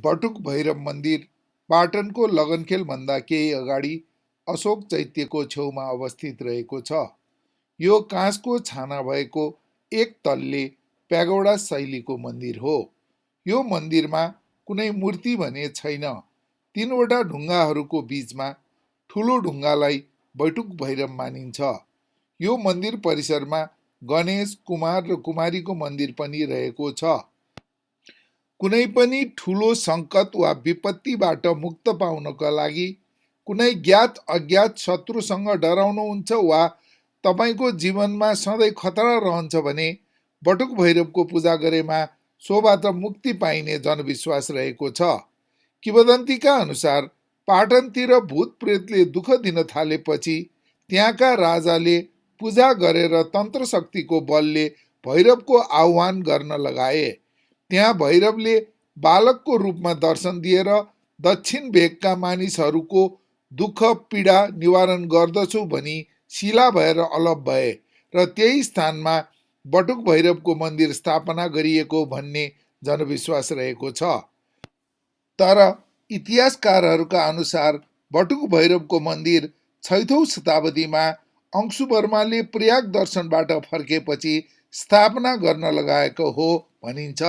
बटुक भैरव मन्दिर पाटनको लगनखेल भन्दा केही अगाडि अशोक चैत्यको छेउमा अवस्थित रहेको छ। यो काँसको छाना भएको एक तल्ले प्यागोडा शैलीको मन्दिर हो। यो मन्दिरमा कुनै मूर्ति भने छैन। तीनवटा ढुङ्गाहरूको बीचमा ठुलो ढुङ्गालाई बैठुक भैरव मानिन्छ। यो मन्दिर परिसरमा गणेश, कुमार र कुमारीको मन्दिर पनि रहेको छ। कुनै पनि ठुलो सङ्कट वा विपत्तिबाट मुक्त पाउनका लागि, कुनै ज्ञात अज्ञात शत्रुसँग डराउनुहुन्छ वा तपाईको जीवनमा सधैँ खतरा रहन्छ भने बटुक भैरवको पूजा गरेमा सोबाट मुक्ति पाइने जनविश्वास रहेको छ। किंवदन्तीका अनुसार पाटनतिर भूत प्रेतले दुःख दिन थालेपछि त्यहाँका राजाले पूजा गरेर तन्त्र शक्तिको बलले भैरवको आह्वान गर्न लगाए। त्यहाँ भैरवले बालकको रूपमा दर्शन दिएर दक्षिण भेगका मानिसहरूको दुःख पीडा निवारण गर्दछु भनी शिला भएर अलप भए र त्यही स्थानमा बटुक भैरवको मन्दिर स्थापना गरिएको भन्ने जनविश्वास रहेको छ। तर इतिहासकारहरूका अनुसार बटुक भैरवको मन्दिर 6औं शताब्दीमा अंशुवर्माले प्रयाग दर्शनबाट फर्केपछि स्थापना गर्न लगाएको हो भनिन्छ।